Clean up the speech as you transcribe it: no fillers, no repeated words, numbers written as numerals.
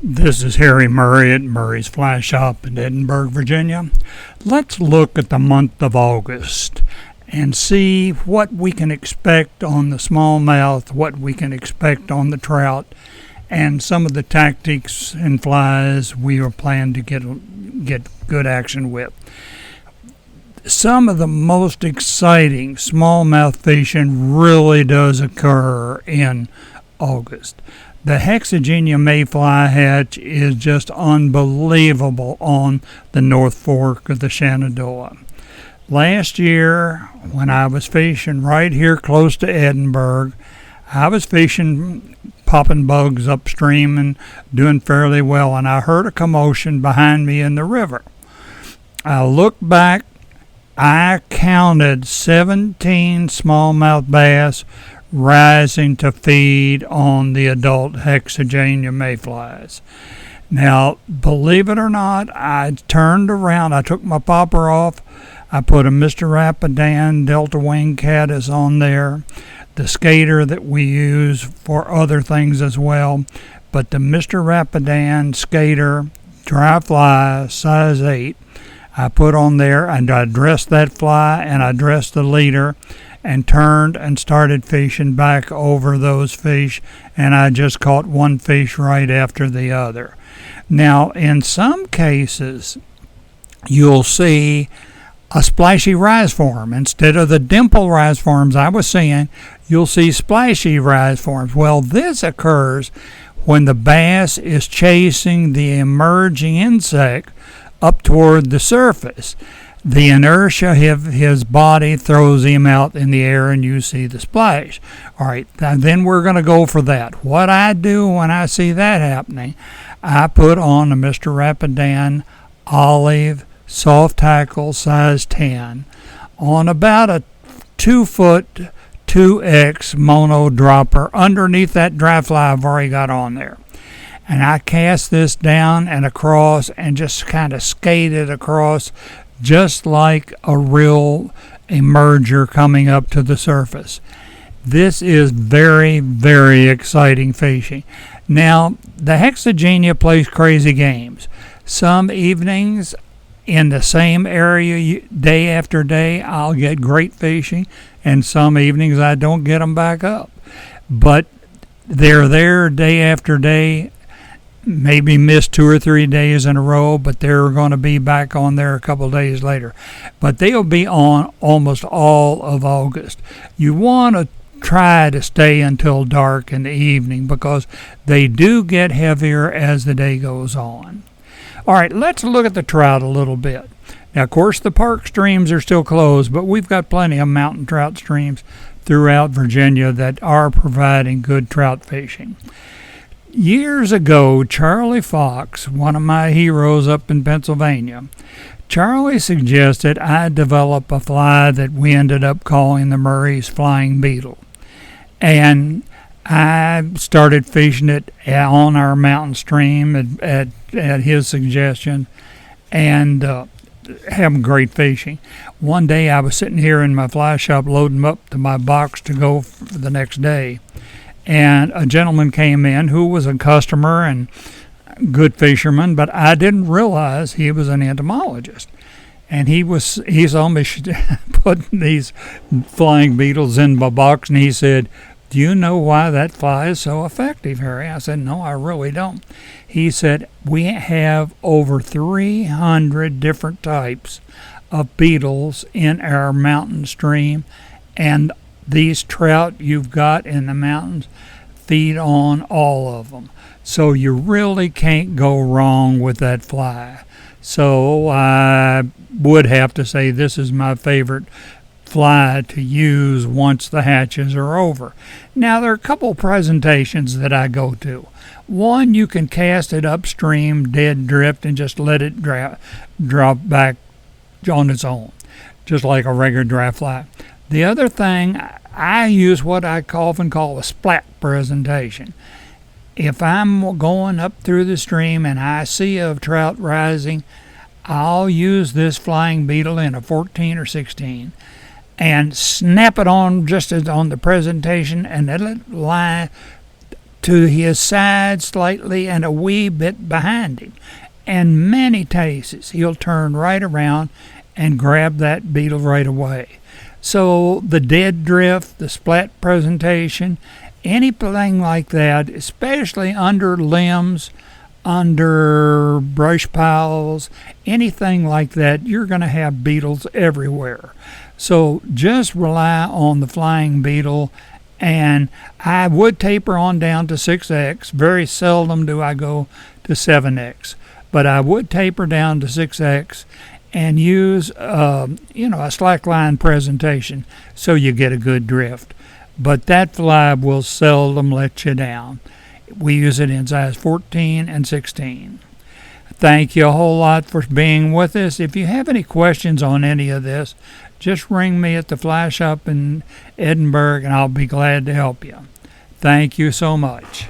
This is Harry Murray at Murray's Fly Shop in Edinburgh, Virginia. Let's look at the month of August and see what we can expect on the smallmouth, what we can expect on the trout, and some of the tactics and flies we are planning to get good action with. Some of the most exciting smallmouth fishing really does occur in August. The Hexagenia mayfly hatch is just unbelievable on the North Fork of the Shenandoah. Last year, when I was fishing right here close to Edinburgh, I was fishing, popping bugs upstream and doing fairly well, and I heard a commotion behind me in the river. I looked back, I counted 17 smallmouth bass rising to feed on the adult Hexagenia mayflies. Now, believe it or not, I turned around, I took my popper off, I put a Mr. Rapidan Delta Wing Caddis on there, the skater that we use for other things as well, but the Mr. Rapidan skater dry fly size 8, I put on there, and I dressed that fly and I dressed the leader and turned and started fishing back over those fish, and I just caught one fish right after the other. Now, in some cases, you'll see a splashy rise form. Instead of the dimple rise forms I was seeing, you'll see splashy rise forms. Well, this occurs when the bass is chasing the emerging insect up toward the surface. The inertia of his body throws him out in the air and you see the splash. All right, then we're going to go for that. What I do when I see that happening, I put on a Mr. Rapidan olive soft tackle size 10 on about a 2-foot 2X mono dropper underneath that dry fly I've already got on there. And I cast this down and across and just kind of skate it across just like a real emerger coming up to the surface. This is very, very exciting fishing. Now, the Hexagenia plays crazy games. Some evenings in the same area, day after day, I'll get great fishing, and some evenings I don't get them back up. But they're there day after day. Maybe missed 2 or 3 days in a row, but they're going to be back on there a couple days later. But they'll be on almost all of August. You want to try to stay until dark in the evening because they do get heavier as the day goes on. All right, let's look at the trout a little bit. Now, of course, the park streams are still closed, but we've got plenty of mountain trout streams throughout Virginia that are providing good trout fishing. Years ago, Charlie Fox, one of my heroes up in Pennsylvania, Charlie suggested I develop a fly that we ended up calling the Murray's Flying Beetle. And I started fishing it on our mountain stream at his suggestion and having great fishing. One day I was sitting here in my fly shop loading them up to my box to go for the next day. And a gentleman came in who was a customer and good fisherman, but I didn't realize he was an entomologist. And he saw me putting these flying beetles in my box, and he said, "Do you know why that fly is so effective, Harry?" I said, "No, I really don't." He said, "We have over 300 different types of beetles in our mountain stream, and these trout you've got in the mountains feed on all of them. So you really can't go wrong with that fly." So I would have to say this is my favorite fly to use once the hatches are over. Now, there are a couple presentations that I go to. One, you can cast it upstream, dead drift, and just let it drop back on its own, just like a regular dry fly. The other thing, I use what I often call a splat presentation. If I'm going up through the stream and I see a trout rising, I'll use this flying beetle in a 14 or 16 and snap it on just as on the presentation and let it lie to his side slightly and a wee bit behind him. And many cases he'll turn right around and grab that beetle right away. So the dead drift, the splat presentation, anything like that, especially under limbs, under brush piles, anything like that, you're going to have beetles everywhere. So just rely on the flying beetle, and I would taper on down to 6X. Very seldom do I go to 7X, but I would taper down to 6X and use a slackline presentation so you get a good drift. But that fly will seldom let you down. We use it in size 14 and 16. Thank you a whole lot for being with us. If you have any questions on any of this, just ring me at the fly shop in Edinburgh and I'll be glad to help you. Thank you so much.